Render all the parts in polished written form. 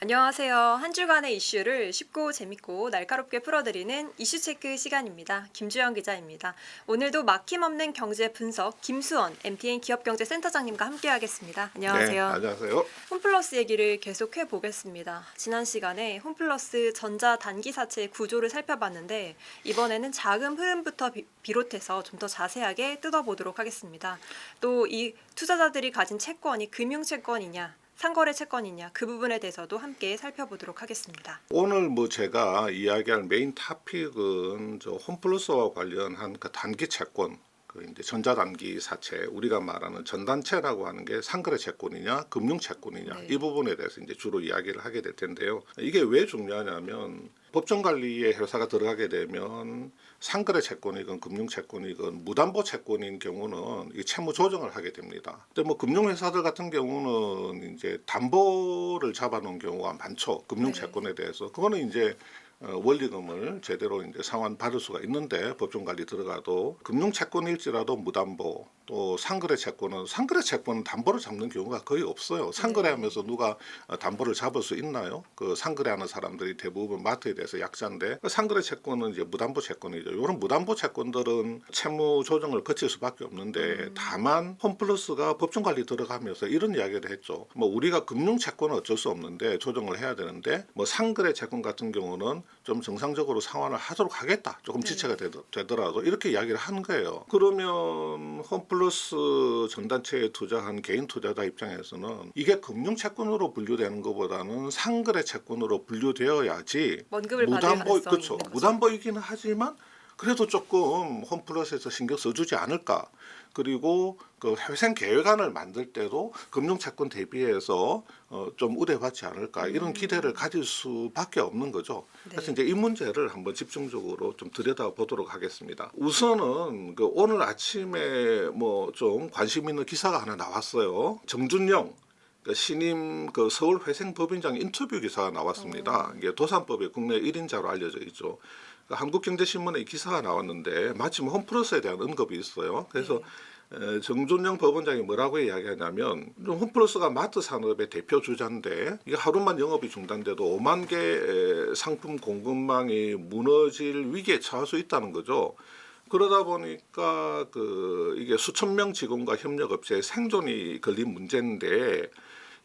안녕하세요. 한 주간의 이슈를 쉽고 재밌고 날카롭게 풀어드리는 이슈체크 시간입니다. 김주영 기자입니다. 오늘도 막힘없는 경제 분석 김수원 MTN 기업경제센터장님과 함께하겠습니다. 네, 안녕하세요. 안녕하세요. 홈플러스 얘기를 계속해 보겠습니다. 지난 시간에 홈플러스 전자 단기 사채 구조를 살펴봤는데 이번에는 자금 흐름부터 비롯해서 좀 더 자세하게 뜯어보도록 하겠습니다. 또 이 투자자들이 가진 채권이 금융채권이냐 상거래 채권이냐 그 부분에 대해서도 함께 살펴보도록 하겠습니다. 오늘 제가 이야기할 메인 토픽은 홈플러스와 관련한 그 단기 채권, 그 이제 전자단기 사채, 우리가 말하는 전단체라고 하는 게 상거래 채권이냐, 금융 채권이냐, 네. 이 부분에 대해서 이제 주로 이야기를 하게 될 텐데요. 이게 왜 중요하냐면 법정 관리에 회사가 들어가게 되면 상거래 채권이건 금융 채권이건 무담보 채권인 경우는 이 채무 조정을 하게 됩니다. 근데 금융 회사들 같은 경우는 이제 담보를 잡아놓은 경우가 많죠. 금융 채권에 대해서 그거는 이제 원리금을 제대로 이제 상환 받을 수가 있는데 법정 관리 들어가도 금융 채권일지라도 무담보 또 상거래 채권은 담보를 잡는 경우가 거의 없어요. 상거래하면서 누가 담보를 잡을 수 있나요? 그 상거래하는 사람들이 대부분 마트에 대해서 약자인데 상거래 채권은 이제 무담보 채권이죠. 이런 무담보 채권들은 채무 조정을 거칠 수밖에 없는데 다만 홈플러스가 법정 관리 들어가면서 이런 이야기를 했죠. 우리가 금융 채권은 어쩔 수 없는데 조정을 해야 되는데 상거래 채권 같은 경우는 좀 정상적으로 상환을 하도록 하겠다. 조금 지체가 되더라도 이렇게 이야기를 한 거예요. 그러면 홈플러스 전단체에 투자한 개인 투자자 입장에서는 이게 금융 채권으로 분류되는 것보다는 상거래 채권으로 분류되어야지 원금을 받을 가능성이 있는 거죠. 무담보이기는 하지만 그래도 조금 홈플러스에서 신경 써주지 않을까. 그리고 그 회생 계획안을 만들 때도 금융채권 대비해서 좀 우대받지 않을까 이런 기대를 가질 수밖에 없는 거죠. 그래서 이제 이 문제를 한번 집중적으로 좀 들여다보도록 하겠습니다. 우선은 그 오늘 아침에 좀 관심 있는 기사가 하나 나왔어요. 정준영 신임 그 서울회생법인장 인터뷰 기사가 나왔습니다. 이게 도산법의 국내 1인자로 알려져 있죠. 한국경제신문에 기사가 나왔는데 마침 홈플러스에 대한 언급이 있어요. 그래서 정준영 법원장이 뭐라고 이야기하냐면 홈플러스가 마트 산업의 대표 주자인데 이게 하루만 영업이 중단돼도 5만 개 상품 공급망이 무너질 위기에 처할 수 있다는 거죠. 그러다 보니까 이게 수천 명 직원과 협력업체의 생존이 걸린 문제인데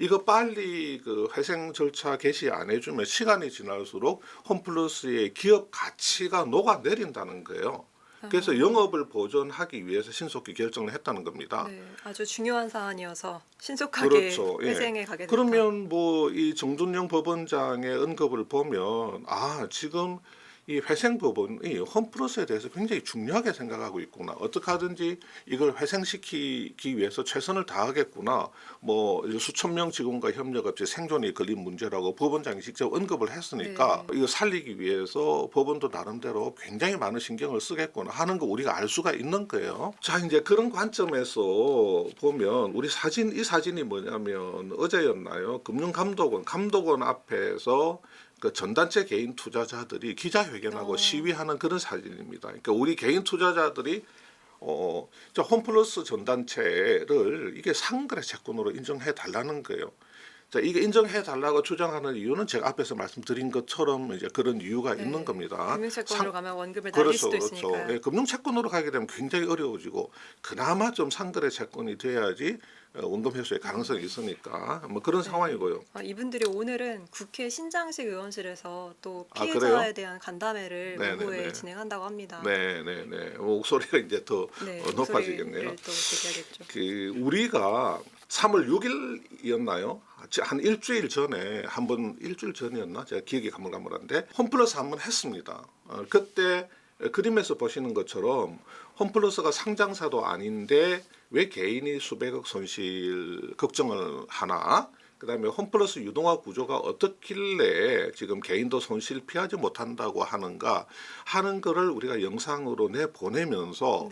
이거 빨리 회생 절차 개시 안 해주면 시간이 지날수록 홈플러스의 기업 가치가 녹아내린다는 거예요. 그래서 영업을 보존하기 위해서 신속히 결정을 했다는 겁니다. 네, 아주 중요한 사안이어서 신속하게 그렇죠. 회생에 가게 됐다. 그러면 이 정준영 법원장의 언급을 보면 지금 이 회생법원이 홈플러스에 대해서 굉장히 중요하게 생각하고 있구나. 어떻게 하든지 이걸 회생시키기 위해서 최선을 다하겠구나. 수천 명 직원과 협력업체 생존이 걸린 문제라고 법원장이 직접 언급을 했으니까 이거 살리기 위해서 법원도 나름대로 굉장히 많은 신경을 쓰겠구나 하는 거 우리가 알 수가 있는 거예요. 자, 이제 그런 관점에서 보면 이 사진이 뭐냐면 어제였나요? 금융감독원 앞에서 그 전단체 개인 투자자들이 기자회견하고 시위하는 그런 사진입니다. 그러니까 우리 개인 투자자들이 홈플러스 전단체를 이게 상거래 채권으로 인정해 달라는 거예요. 자, 이게 인정해 달라고 주장하는 이유는 제가 앞에서 말씀드린 것처럼 이제 그런 이유가 있는 겁니다. 금융채권으로 가면 원금을 날릴 수도 있으니까요. 네, 금융채권으로 가게 되면 굉장히 어려워지고 그나마 좀 상거래 채권이 돼야지 원금 회수의 가능성이 있으니까 그런 상황이고요. 이분들이 오늘은 국회 신장식 의원실에서 또 피해자에 그래요? 대한 간담회를 오후에 진행한다고 합니다. 네네네. 목소리가 이제 더 높아지겠네요. 또 드려야겠죠. 우리가 3월 6일이었나요? 한 일주일 전이었나? 제가 기억이 가물가물한데 홈플러스 한번 했습니다. 그때 그림에서 보시는 것처럼 홈플러스가 상장사도 아닌데 왜 개인이 수백억 손실 걱정을 하나? 그다음에 홈플러스 유동화 구조가 어떻길래 지금 개인도 손실 피하지 못한다고 하는가 하는 거를 우리가 영상으로 내보내면서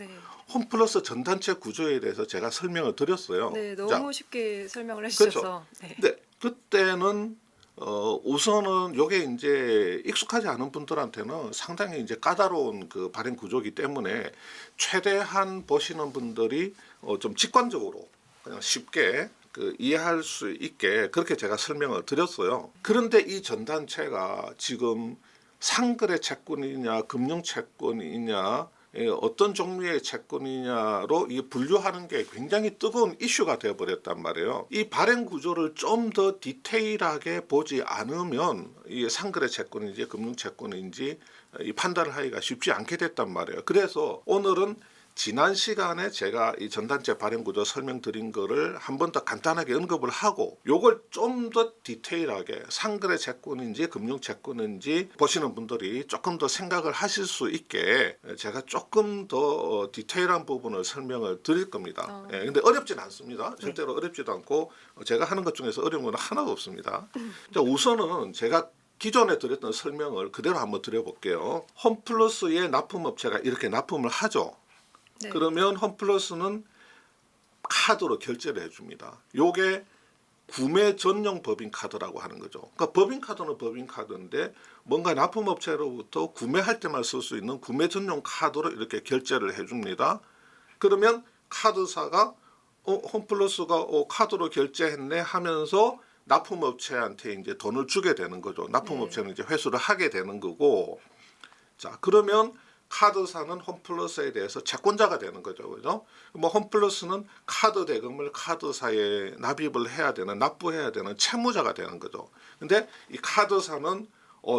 홈플러스 전단체 구조에 대해서 제가 설명을 드렸어요. 네, 너무 쉽게 설명을 해주셔서. 그렇죠. 근데 그때는 우선은 요게 이제 익숙하지 않은 분들한테는 상당히 이제 까다로운 그 발행 구조이기 때문에 최대한 보시는 분들이 좀 직관적으로 그냥 쉽게 이해할 수 있게 그렇게 제가 설명을 드렸어요. 그런데 이 전단체가 지금 상거래 채권이냐 금융 채권이냐 어떤 종류의 채권이냐로 이 분류하는 게 굉장히 뜨거운 이슈가 되어버렸단 말이에요. 이 발행 구조를 좀 더 디테일하게 보지 않으면 이 상거래 채권인지 금융 채권인지 이 판단을 하기가 쉽지 않게 됐단 말이에요. 그래서 오늘은 지난 시간에 제가 이 전단체 발행 구조 설명드린 거를 한 번 더 간단하게 언급을 하고 요걸 좀 더 디테일하게 상거래 채권인지 금융 채권인지 보시는 분들이 조금 더 생각을 하실 수 있게 제가 조금 더 디테일한 부분을 설명을 드릴 겁니다. 근데 어렵진 않습니다. 절대로 어렵지도 않고 제가 하는 것 중에서 어려운 건 하나도 없습니다. 자, 우선은 제가 기존에 드렸던 설명을 그대로 한번 드려볼게요. 홈플러스의 납품업체가 이렇게 납품을 하죠. 네. 그러면 홈플러스는 카드로 결제를 해줍니다. 요게 구매 전용 법인카드라고 하는 거죠. 그러니까 법인카드는 법인카드인데 뭔가 납품업체로부터 구매할 때만 쓸 수 있는 구매 전용 카드로 이렇게 결제를 해줍니다. 그러면 카드사가 홈플러스가 카드로 결제했네 하면서 납품업체한테 이제 돈을 주게 되는 거죠. 납품업체는 이제 회수를 하게 되는 거고, 자 그러면 카드사는 홈플러스에 대해서 채권자가 되는 거죠, 그죠? 뭐 홈플러스는 카드 대금을 카드사에 납입을 해야 되는, 납부해야 되는 채무자가 되는 거죠. 근데 이 카드사는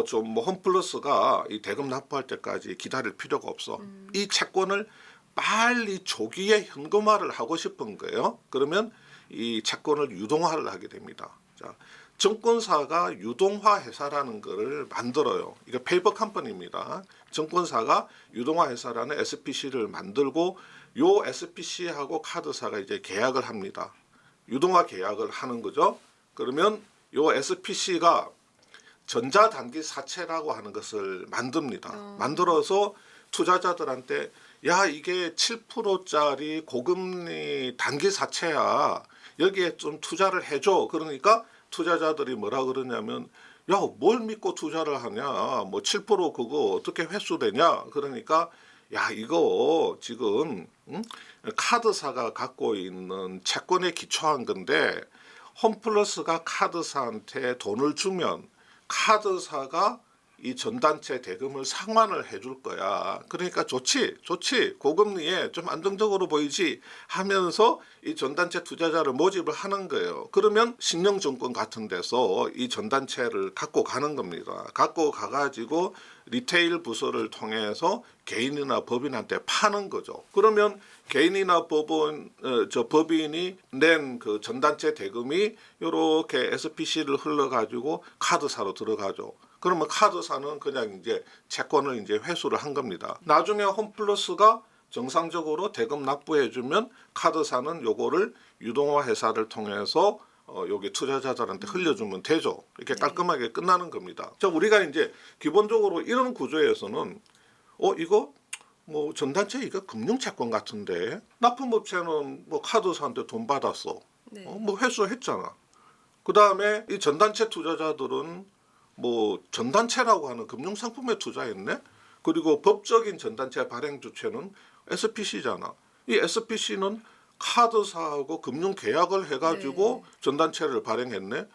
좀 뭐 홈플러스가 이 대금 납부할 때까지 기다릴 필요가 없어. 이 채권을 빨리 조기에 현금화를 하고 싶은 거예요. 그러면 이 채권을 유동화를 하게 됩니다. 자, 증권사가 유동화 회사라는 것을 만들어요. 이거 페이퍼 컴퍼니입니다. 증권사가 유동화 회사라는 SPC를 만들고 요 SPC하고 카드사가 이제 계약을 합니다. 유동화 계약을 하는 거죠. 그러면 요 SPC가 전자단기 사채라고 하는 것을 만듭니다. 만들어서 투자자들한테 야 이게 7%짜리 고금리 단기 사채야. 여기에 좀 투자를 해줘. 그러니까 투자자들이 뭐라 그러냐면 야 뭘 믿고 투자를 하냐. 뭐 7% 그거 어떻게 회수되냐. 그러니까 야 이거 지금 카드사가 갖고 있는 채권에 기초한 건데 홈플러스가 카드사한테 돈을 주면 카드사가 이 전단체 대금을 상환을 해줄 거야. 그러니까 좋지 고금리에 좀 안정적으로 보이지 하면서 이 전단체 투자자를 모집을 하는 거예요. 그러면 신영증권 같은 데서 이 전단체를 갖고 가는 겁니다. 갖고 가가지고 리테일 부서를 통해서 개인이나 법인한테 파는 거죠. 그러면 개인이나 법인이 낸 그 전단체 대금이 이렇게 SPC를 흘러가지고 카드사로 들어가죠. 그러면 카드사는 그냥 이제 채권을 이제 회수를 한 겁니다. 나중에 홈플러스가 정상적으로 대금 납부해주면 카드사는 요거를 유동화 회사를 통해서 여기 투자자들한테 흘려주면 되죠. 이렇게 깔끔하게 끝나는 겁니다. 자, 우리가 이제 기본적으로 이런 구조에서는 이거 뭐 전단체 이거 금융채권 같은데 납품업체는 뭐 카드사한테 돈 받았어. 네. 뭐 회수했잖아. 그 다음에 이 전단체 투자자들은 뭐 전단체라고 하는 금융상품에 투자했네. 그리고 법적인 전단체 발행 주체는 SPC잖아. 이 SPC는 카드사하고 금융 계약을 해가지고 전단체를 발행했네.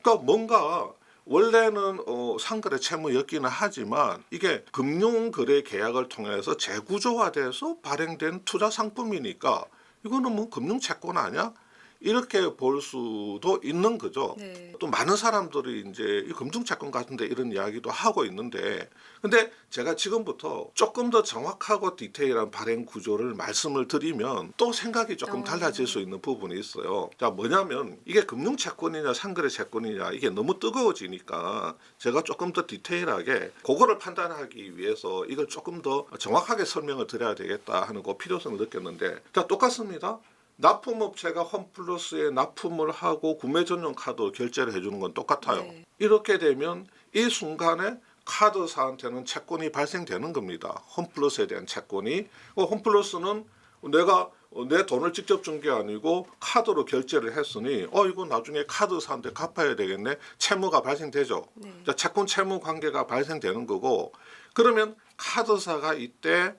그러니까 뭔가 원래는 상거래 채무였기는 하지만 이게 금융거래 계약을 통해서 재구조화돼서 발행된 투자 상품이니까 이거는 뭐 금융채권 아니야? 이렇게 볼 수도 있는 거죠. 네. 또 많은 사람들이 이제 이 금융채권 같은데 이런 이야기도 하고 있는데, 근데 제가 지금부터 조금 더 정확하고 디테일한 발행 구조를 말씀을 드리면 또 생각이 조금 달라질 수 있는 부분이 있어요. 자, 뭐냐면 이게 금융채권이냐 상거래 채권이냐 이게 너무 뜨거워지니까 제가 조금 더 디테일하게 그거를 판단하기 위해서 이걸 조금 더 정확하게 설명을 드려야 되겠다 하는 그 필요성을 느꼈는데, 자, 똑같습니다. 납품업체가 홈플러스에 납품을 하고 구매 전용 카드로 결제를 해주는 건 똑같아요. 네. 이렇게 되면 이 순간에 카드사한테는 채권이 발생되는 겁니다. 홈플러스에 대한 채권이. 홈플러스는 내가 내 돈을 직접 준 게 아니고 카드로 결제를 했으니 이거 나중에 카드사한테 갚아야 되겠네. 채무가 발생되죠. 네. 자, 채권 채무 관계가 발생되는 거고, 그러면 카드사가 이때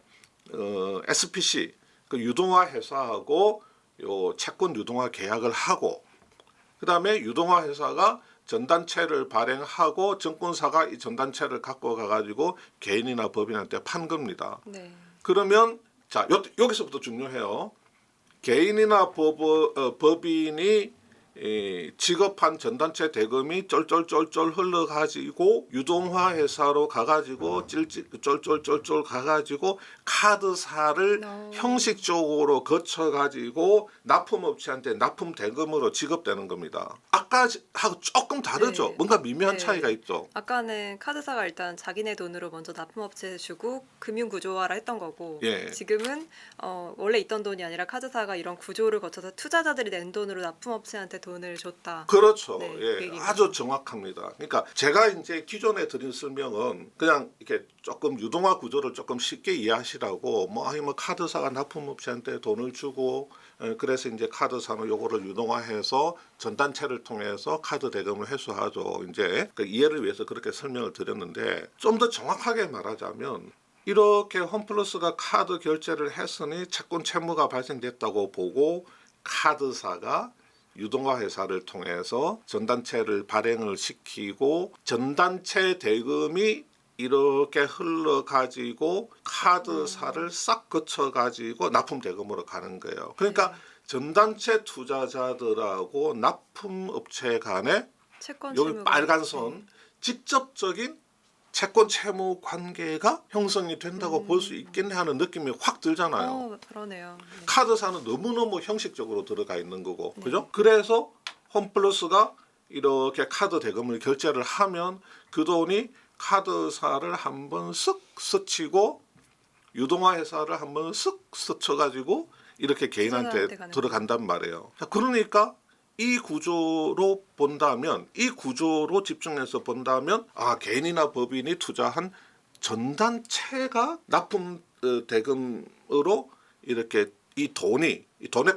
SPC 그 유동화 회사하고 요 채권 유동화 계약을 하고 그다음에 유동화 회사가 전단체를 발행하고 증권사가 이 전단체를 갖고 가가지고 개인이나 법인한테 판 겁니다. 네. 그러면 자 여기서부터 중요해요. 개인이나 법인이 지급한 전단체 대금이 쫄쫄쫄쫄 흘러가지고 유동화 회사로 가가지고 쫄쫄쫄쫄 가가지고 카드사를 형식적으로 거쳐가지고 납품업체한테 납품 대금으로 지급되는 겁니다. 아까하고 조금 다르죠. 네. 뭔가 미묘한 네. 차이가 있죠. 아까는 카드사가 일단 자기네 돈으로 먼저 납품업체에 주고 금융구조화를 했던 거고 예. 지금은 원래 있던 돈이 아니라 카드사가 이런 구조를 거쳐서 투자자들이 낸 돈으로 납품업체한테 돈을 줬다. 그렇죠. 네, 그 예, 얘기인 아주 거죠. 정확합니다. 그러니까 제가 이제 기존에 드린 설명은 그냥 이렇게 조금 유동화 구조를 조금 쉽게 이해하시라고 뭐 카드사가 납품업체한테 돈을 주고 그래서 이제 카드사는 요거를 유동화해서 전단체를 통해서 카드 대금을 회수하죠. 이제 그 이해를 위해서 그렇게 설명을 드렸는데 좀 더 정확하게 말하자면 이렇게 홈플러스가 카드 결제를 했으니 채권 채무가 발생됐다고 보고 카드사가 유동화 회사를 통해서 전단체를 발행을 시키고 전단체 대금이 이렇게 흘러가지고 카드사를 싹 거쳐가지고 납품 대금으로 가는 거예요. 그러니까 전단체 투자자들하고 납품업체 간에 채권 여기 채무가- 빨간 선 직접적인 채권 채무 관계가 형성이 된다고 볼 수 있겠네 하는 느낌이 확 들잖아요. 그러네요. 네. 카드사는 너무너무 형식적으로 들어가 있는 거고, 네. 그죠? 그래서 홈플러스가 이렇게 카드 대금을 결제를 하면 그 돈이 카드사를 한번 쓱 스치고 유동화 회사를 한번 쓱 스쳐가지고 이렇게 개인한테 투자자한테 가는 들어간단 말이에요. 자, 그러니까 이 구조로 본다면, 이 구조로 집중해서 본다면, 개인이나 법인이 투자한 전단체가 납품 대금으로 이렇게 이 돈의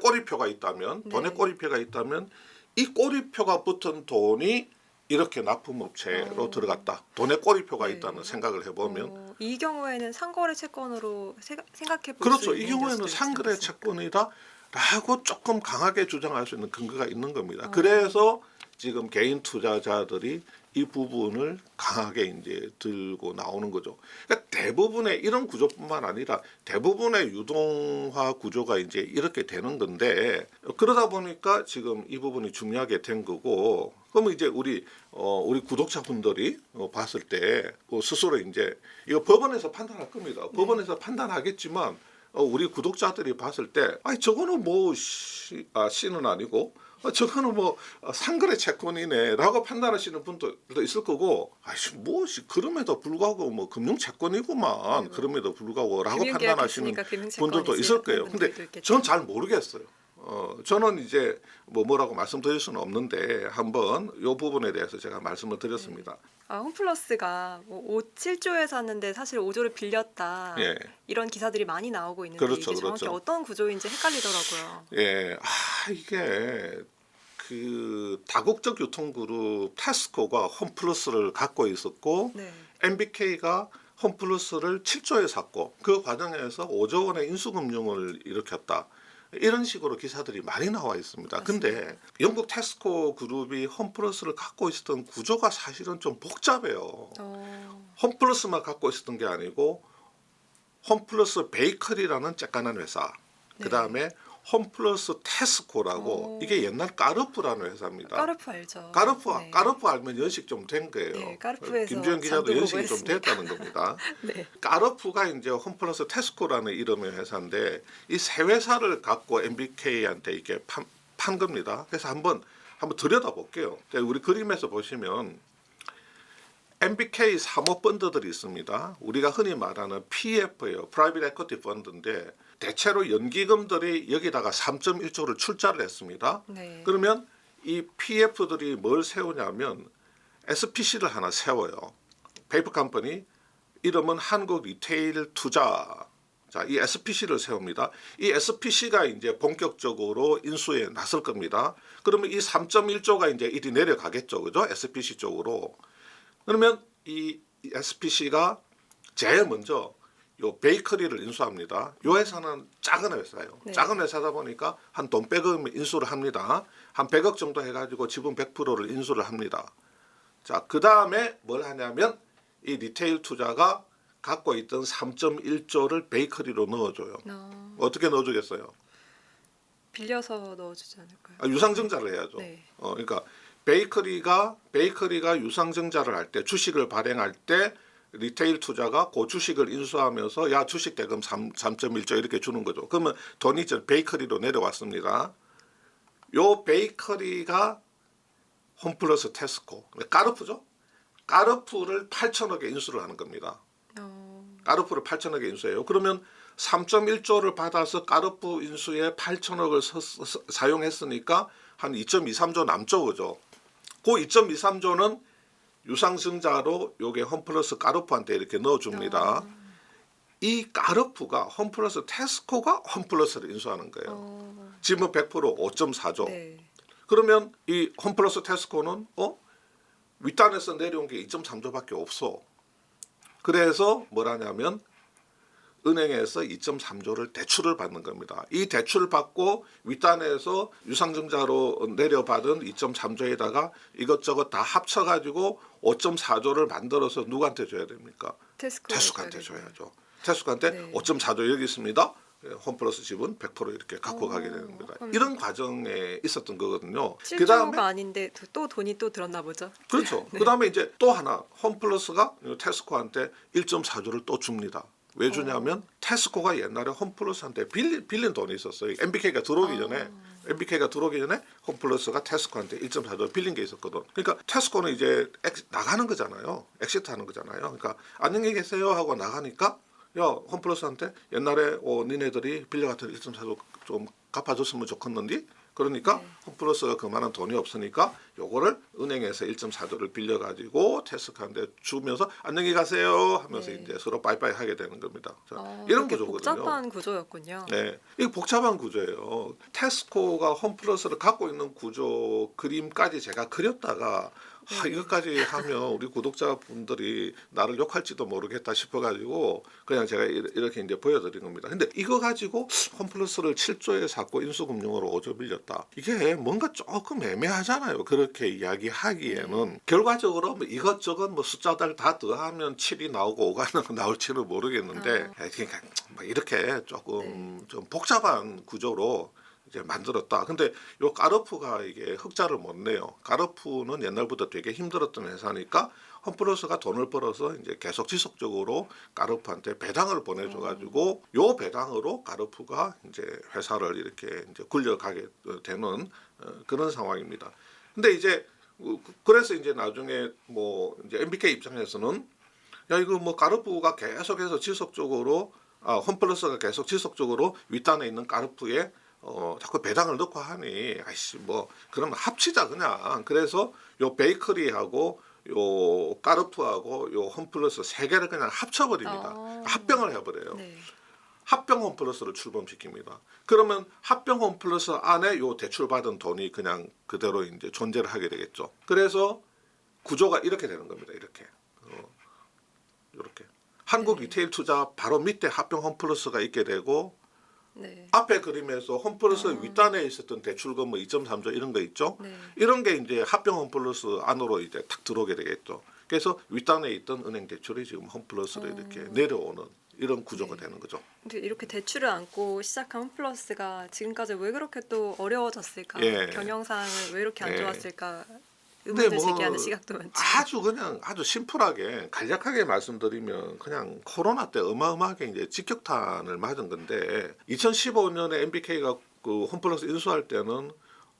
꼬리표가 있다면, 네. 돈의 꼬리표가 있다면 이 꼬리표가 붙은 돈이 이렇게 납품업체로 들어갔다. 돈의 꼬리표가 네. 있다는 생각을 해보면 이 경우에는 상거래 채권으로 생각해 볼 수 그렇죠. 있는 이 경우에는 여지도 있지 상거래 않습니까? 채권이다라고 조금 강하게 주장할 수 있는 근거가 있는 겁니다. 어. 그래서 지금 개인 투자자들이 이 부분을 강하게 이제 들고 나오는 거죠. 그러니까 대부분의 이런 구조뿐만 아니라 대부분의 유동화 구조가 이제 이렇게 되는 건데 그러다 보니까 지금 이 부분이 중요하게 된 거고 그러면 이제 우리 구독자분들이 봤을 때 스스로 이제 이거 법원에서 판단할 겁니다. 법원에서 판단하겠지만 우리 구독자들이 봤을 때 저거는 뭐 C는 아니고 저거는 뭐 상거래 채권이네라고 판단하시는 분들도 있을 거고 그럼에도 불구하고 뭐 금융 채권이구만 그럼에도 불구하고라고 금융계약이 판단하시는 있으니까 금융채권이지 분들도 있을 거예요. 하는 근데 분들도 있겠죠. 전 잘 모르겠어요. 저는 이제 뭐라고 말씀드릴 수는 없는데 한번 이 부분에 대해서 제가 말씀을 드렸습니다. 홈플러스가 뭐 7조에 샀는데 사실 5조를 빌렸다. 예. 이런 기사들이 많이 나오고 있는데 그렇죠, 이게 정확히 그렇죠. 어떤 구조인지 헷갈리더라고요. 예, 이게 그 다국적 유통그룹 테스코가 홈플러스를 갖고 있었고 네. MBK가 홈플러스를 7조에 샀고 그 과정에서 5조 원의 인수금융을 일으켰다. 이런 식으로 기사들이 많이 나와 있습니다. 근데 영국 테스코 그룹이 홈플러스를 갖고 있었던 구조가 사실은 좀 복잡해요. 홈플러스만 갖고 있었던 게 아니고 홈플러스 베이커리라는 쬐깐한 회사, 네. 그 다음에 홈플러스 테스코라고 오. 이게 옛날 까르푸라는 회사입니다. 까르푸 알죠? 네. 까르푸 알면 연식 좀 된 거예요. 네, 까르푸에서 김주현 기자도 잠도 연식이 보고 좀 했습니다. 됐다는 겁니다. 네. 까르푸가 이제 홈플러스 테스코라는 이름의 회사인데 이 세 회사를 갖고 MBK한테 이렇게 판 겁니다. 그래서 한번 들여다볼게요. 우리 그림에서 보시면 MBK 사모펀드들이 있습니다. 우리가 흔히 말하는 PF예요. Private Equity Fund인데 대체로 연기금들이 여기다가 3.1조를 출자를 했습니다. 네. 그러면 이 PF들이 뭘 세우냐면 SPC를 하나 세워요. 페이퍼 컴퍼니 이름은 한국 리테일 투자. 자, 이 SPC를 세웁니다. 이 SPC가 이제 본격적으로 인수에 나설 겁니다. 그러면 이 3.1조가 이제 이리 내려가겠죠. 그죠? SPC 쪽으로. 그러면 이 SPC가 제일 먼저 요 베이커리를 인수합니다. 요 회사는 작은 회사예요. 네. 작은 회사다 보니까 한 돈 100억 인수를 합니다. 한 100억 정도 해가지고 지분 100%를 인수를 합니다. 자, 그 다음에 뭘 하냐면 이 리테일 투자가 갖고 있던 3.1조를 베이커리로 넣어줘요. 어떻게 넣어주겠어요? 빌려서 넣어주지 않을까요? 유상증자를 해야죠. 네. 그러니까 베이커리가 유상증자를 할 때 주식을 발행할 때 리테일 투자가 그 주식을 인수하면서 야 주식 대금 3.1조 이렇게 주는 거죠. 그러면 돈이 베이커리로 내려왔습니다. 요 베이커리가 홈플러스 테스코 까르푸죠. 까르푸를 8천억에 인수를 하는 겁니다. 까르푸를 8천억에 인수해요. 그러면 3.1조를 받아서 까르푸 인수에 8천억을 사용했으니까 한 2.23조 남죠, 그죠? 그 2.23조는 유상증자로 요게 홈플러스 까르푸한테 이렇게 넣어줍니다. 이 까르푸가 홈플러스 테스코가 홈플러스를 인수하는 거예요. 지분 100% 5.4조. 네. 그러면 이 홈플러스 테스코는 윗단에서 내려온 게 2.3조밖에 없어. 그래서 뭘 하냐면 은행에서 2.3조를 대출을 받는 겁니다. 이 대출을 받고 윗단에서 유상증자로 내려받은 2.3조에다가 이것저것 다 합쳐가지고 5.4조를 만들어서 누구한테 줘야 됩니까? 테스코한테 줘야죠. 테스코한테 네. 5.4조 여기 있습니다. 홈플러스 지분 100% 이렇게 갖고 가게 되는 겁니다. 그럼 이런 과정에 있었던 거거든요. 7조가 아닌데 또 돈이 또 들었나 보죠. 그렇죠. 네. 그다음에 이제 또 하나 홈플러스가 테스코한테 1.4조를 또 줍니다. 왜 주냐면 테스코가 옛날에 홈플러스한테 빌린 돈이 있었어요. MBK가 들어오기 전에 홈플러스가 테스코한테 1.4조 빌린 게 있었거든. 그러니까 테스코는 이제 나가는 거잖아요. 엑시트하는 거잖아요. 그러니까 안녕히 계세요 하고 나가니까 야 홈플러스한테 옛날에 니네들이 빌려갔던 1.4조 좀 갚아줬으면 좋겠는데 그러니까 네. 홈플러스가 그만한 돈이 없으니까 요거를 은행에서 1.4조를 빌려가지고 테스코한테 주면서 안녕히 가세요 하면서 네. 이제 서로 빠이빠이 하게 되는 겁니다. 자, 이런 이렇게 구조거든요. 복잡한 구조였군요. 네, 이게 복잡한 구조예요. 테스코가 홈플러스를 갖고 있는 구조 그림까지 제가 그렸다가 이것까지 하면 우리 구독자분들이 나를 욕할지도 모르겠다 싶어가지고 그냥 제가 이렇게 이제 보여드린 겁니다. 근데 이거 가지고 홈플러스를 7조에 샀고 인수금융으로 5조 빌렸다. 이게 뭔가 조금 애매하잖아요. 그렇게 이야기하기에는 결과적으로 뭐 이것저것 뭐 숫자들 다 더하면 7이 나오고 5가 나올지는 모르겠는데 그러니까 뭐 이렇게 조금 좀 복잡한 구조로 이제 만들었다. 근데 요 까르푸가 이게 흑자를 못 내요. 까르푸는 옛날부터 되게 힘들었던 회사니까 홈플러스가 돈을 벌어서 이제 계속 지속적으로 까르푸한테 배당을 보내줘가지고 요 배당으로 까르푸가 이제 회사를 이렇게 이제 굴려가게 되는 그런 상황입니다. 근데 이제 그래서 이제 나중에 뭐 이제 MBK 입장에서는 야 이거 뭐 까르푸가 계속해서 지속적으로 홈플러스가 계속 지속적으로 윗단에 있는 까르푸에 자꾸 배당을 넣고 하니 아이씨 뭐 그러면 합치자 그냥. 그래서 요 베이커리하고 요 까르푸하고 요 홈플러스 세 개를 그냥 합쳐버립니다. 합병을 해버려요. 네. 합병 홈플러스를 출범시킵니다. 그러면 합병 홈플러스 안에 요 대출받은 돈이 그냥 그대로 이제 존재를 하게 되겠죠. 그래서 구조가 이렇게 되는 겁니다. 이렇게. 한국 리테일 투자 바로 밑에 합병 홈플러스가 있게 되고 네. 앞에 그림에서 홈플러스 윗단에 있었던 대출금 뭐 2.3조 이런 거 있죠. 네. 이런 게 이제 합병 홈플러스 안으로 이제 탁 들어오게 되겠죠. 그래서 윗단에 있던 은행 대출이 지금 홈플러스로 이렇게 내려오는 이런 구조가 되는 거죠. 근데 이렇게 대출을 안고 시작한 홈플러스가 지금까지 왜 그렇게 또 어려워졌을까? 예. 경영상을 왜 이렇게 안 예. 좋았을까? 근데 의문을 뭐 제기하는 시각도 많죠. 아주 심플하게 간략하게 말씀드리면 그냥 코로나 때 어마어마하게 이제 직격탄을 맞은 건데 2015년에 MBK가 그 홈플러스 인수할 때는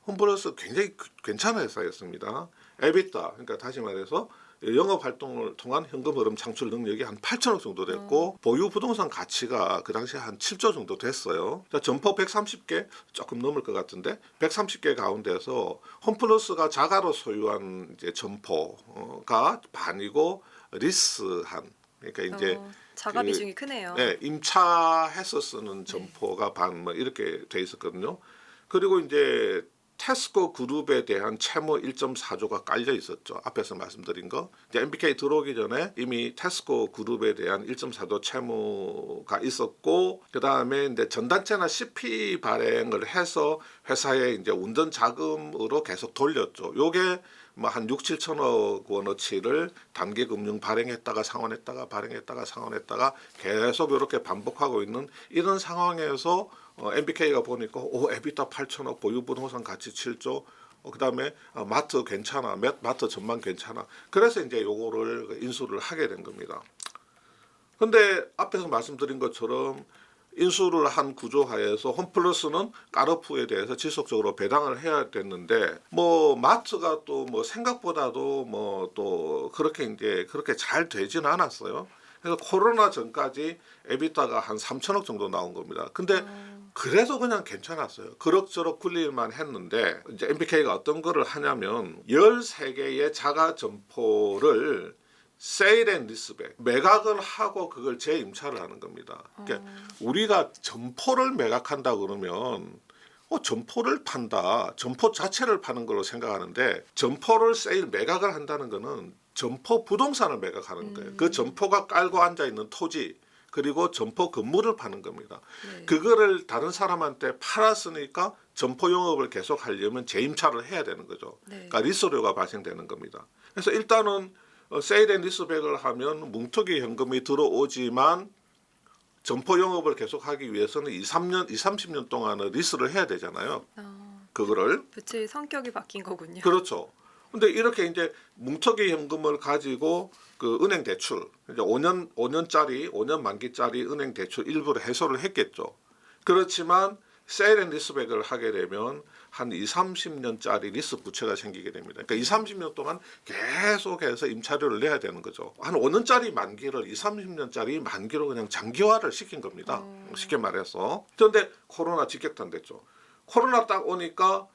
홈플러스 굉장히 괜찮은 회사였습니다. 에비타 그러니까 다시 말해서 영업 활동을 통한 현금 흐름 창출 능력이 한 8천억 정도 됐고 보유 부동산 가치가 그 당시에 한 7조 정도 됐어요. 자, 점포 130개 조금 넘을 것 같은데 130개 가운데서 홈플러스가 자가로 소유한 이제 점포가 반이고 리스한 그러니까 이제 자가 비중이 크네요. 네, 임차해서 쓰는 점포가 반 뭐 이렇게 돼 있었거든요. 그리고 이제 테스코 그룹에 대한 채무 1.4조가 깔려 있었죠. 앞에서 말씀드린 거. 이제 MBK 들어오기 전에 이미 테스코 그룹에 대한 1.4조 채무가 있었고, 그 다음에 이제 전단체나 CP 발행을 해서 회사에 이제 운전 자금으로 계속 돌렸죠. 요게 뭐 한 6, 7천억 원어치를 단기 금융 발행했다가 상환했다가 발행했다가 상환했다가 계속 이렇게 반복하고 있는 이런 상황에서 MBK가 보니까 에비타 8천억, 보유부동산 가치 7조, 그다음에 마트 괜찮아, 마트 전망 괜찮아. 그래서 이제 요거를 인수를 하게 된 겁니다. 근데 앞에서 말씀드린 것처럼 인수를 한 구조 하에서 홈플러스는 까르푸에 대해서 지속적으로 배당을 해야 됐는데, 뭐 마트가 또 뭐 생각보다도 뭐 또 그렇게 잘 되진 않았어요. 그래서 코로나 전까지 에비타가 한 3천억 정도 나온 겁니다. 근데 그래도 그냥 괜찮았어요. 그럭저럭 굴릴만 했는데, 이제 MBK가 어떤 거를 하냐면 13개의 자가 점포를 세일 앤 리스백, 매각을 하고 그걸 재임차를 하는 겁니다. 그러니까 우리가 점포를 매각한다 그러면 점포를 판다, 점포 자체를 파는 걸로 생각하는데, 점포를 세일 매각을 한다는 거는 점포 부동산을 매각하는 거예요. 그 점포가 깔고 앉아 있는 토지, 그리고 점포 건물을 파는 겁니다. 네. 그거를 다른 사람한테 팔았으니까 점포 영업을 계속 하려면 재임차를 해야 되는 거죠. 네. 그러니까 리소료가 발생되는 겁니다. 그래서 일단은 세일 앤 리스백을 하면 뭉텅이 현금이 들어오지만 점포 영업을 계속하기 위해서는 2, 30년 동안은 리스를 해야 되잖아요. 그거를. 부채의 성격이 바뀐 거군요. 그렇죠. 근데 이렇게 이제 뭉텅이 현금을 가지고 그 은행 대출, 이제 5년 만기짜리 은행 대출 일부를 해소를 했겠죠. 그렇지만 세일 앤 리스백을 하게 되면 한 2, 30년짜리 리스 부채가 생기게 됩니다. 그러니까 2, 30년 동안 계속해서 임차료를 내야 되는 거죠. 한 5년짜리 만기를 2, 30년짜리 만기로 그냥 장기화를 시킨 겁니다. 쉽게 말해서. 그런데 코로나 직격탄 됐죠. 코로나 딱 오니까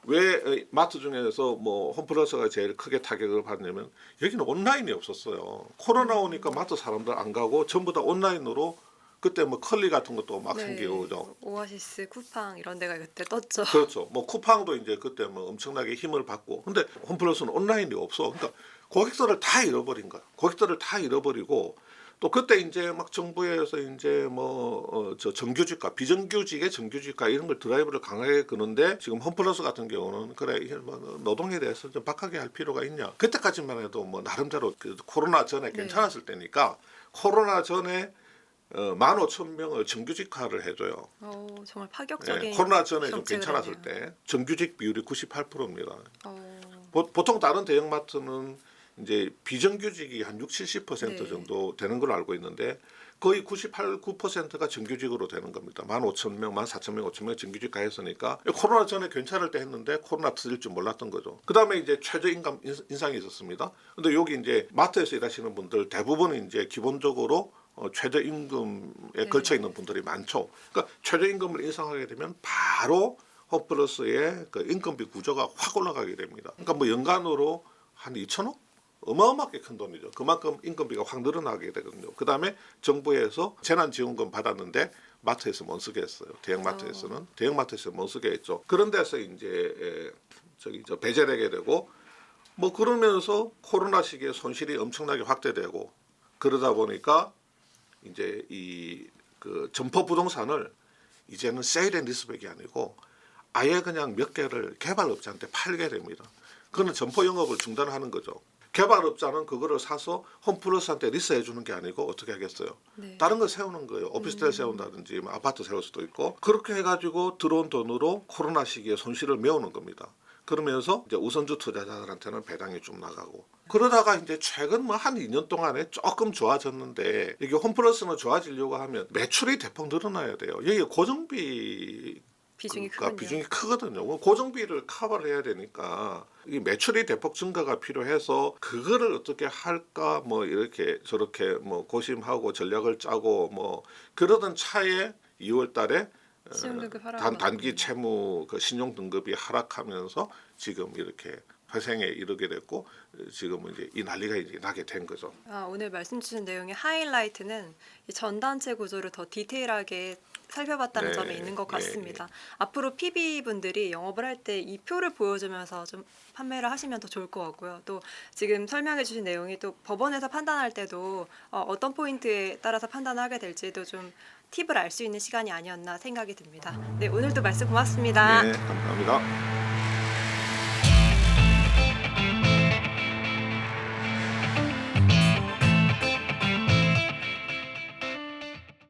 왜 마트 중에서 뭐 홈플러스가 제일 크게 타격을 받냐면 여기는 온라인이 없었어요. 코로나 오니까 마트 사람들 안 가고 전부 다 온라인으로, 그때 뭐 컬리 같은 것도 막 생기고 그죠. 오아시스, 쿠팡 이런 데가 그때 떴죠. 그렇죠. 뭐 쿠팡도 이제 그때 뭐 엄청나게 힘을 받고, 근데 홈플러스는 온라인이 없어. 그러니까 고객들을 다 잃어버린 거야. 고객들을 다 잃어버리고, 또 그때 이제 막 정부에서 이제 뭐 저 정규직화, 비정규직의 정규직화 이런 걸 드라이브를 강하게 그는데, 지금 홈플러스 같은 경우는 그래 이게 뭐 노동에 대해서 좀 박하게 할 필요가 있냐. 그때까지만 해도 뭐 나름대로 그 코로나 전에 괜찮았을 때니까 코로나 전에 15,000명을 정규직화를 해줘요. 정말 파격적인. 코로나 전에 좀 정책을 괜찮았을 하네요. 때 정규직 비율이 98%입니다. 어, 보통 다른 대형마트는 이제 비정규직이 한 6, 70% 네. 정도 되는 걸로 알고 있는데, 거의 98, 9%가 정규직으로 되는 겁니다. 15,000명, 14,000명, 5,000명 정규직 가했으니까 코로나 전에 괜찮을 때 했는데 코로나 터질 줄 몰랐던 거죠. 그 다음에 이제 최저임금 인상이 있었습니다. 근데 여기 이제 마트에서 일하시는 분들 대부분은 이제 기본적으로 최저임금에 걸쳐 있는 분들이 많죠. 그러니까 최저임금을 인상하게 되면 바로 홈플러스의 그 인건비 구조가 확 올라가게 됩니다. 그러니까 뭐 연간으로 한 2천억? 어마어마하게 큰 돈이죠. 그만큼 인건비가 확 늘어나게 되거든요. 그 다음에 정부에서 재난지원금 받았는데 마트에서 못 쓰게 했어요. 대형마트에서 못 쓰게 했죠. 그런 데서 이제 배제를 하게 되고, 뭐 그러면서 코로나 시기에 손실이 엄청나게 확대되고, 그러다 보니까 이제 이 그 점포 부동산을 이제는 세일 앤 리스백이 아니고 아예 그냥 몇 개를 개발업자한테 팔게 됩니다. 그거는 점포 영업을 중단하는 거죠. 개발업자는 그거를 사서 홈플러스한테 리스해 주는 게 아니고 어떻게 하겠어요? 네. 다른 거 세우는 거예요. 오피스텔 세운다든지 뭐 아파트 세울 수도 있고, 그렇게 해가지고 들어온 돈으로 코로나 시기에 손실을 메우는 겁니다. 그러면서 이제 우선주 투자자들한테는 배당이 좀 나가고, 그러다가 이제 최근 뭐 한 2년 동안에 조금 좋아졌는데, 이게 홈플러스는 좋아지려고 하면 매출이 대폭 늘어나야 돼요. 여기 고정비 비중이 그러니까 크군요. 비중이 크거든요. 고정비를 커버를 해야 되니까 이 매출이 대폭 증가가 필요해서 그거를 어떻게 할까 뭐 이렇게 저렇게 뭐 고심하고 전략을 짜고 뭐 그러던 차에 2월 달에 신용등급 하락. 단기 채무 그 신용 등급이 하락하면서 지금 이렇게 회생에 이르게 됐고, 지금은 이제 이 난리가 이제 나게 된 거죠. 오늘 말씀 주신 내용의 하이라이트는 이 전단체 구조를 더 디테일하게 살펴봤다는 네, 점이 있는 것 예, 같습니다. 앞으로 PB 분들이 영업을 할 때 이 표를 보여주면서 좀 판매를 하시면 더 좋을 것 같고요. 또 지금 설명해주신 내용이 또 법원에서 판단할 때도 어떤 포인트에 따라서 판단을 하게 될지도 좀 팁을 알 수 있는 시간이 아니었나 생각이 듭니다. 네, 오늘도 말씀 고맙습니다. 예, 감사합니다.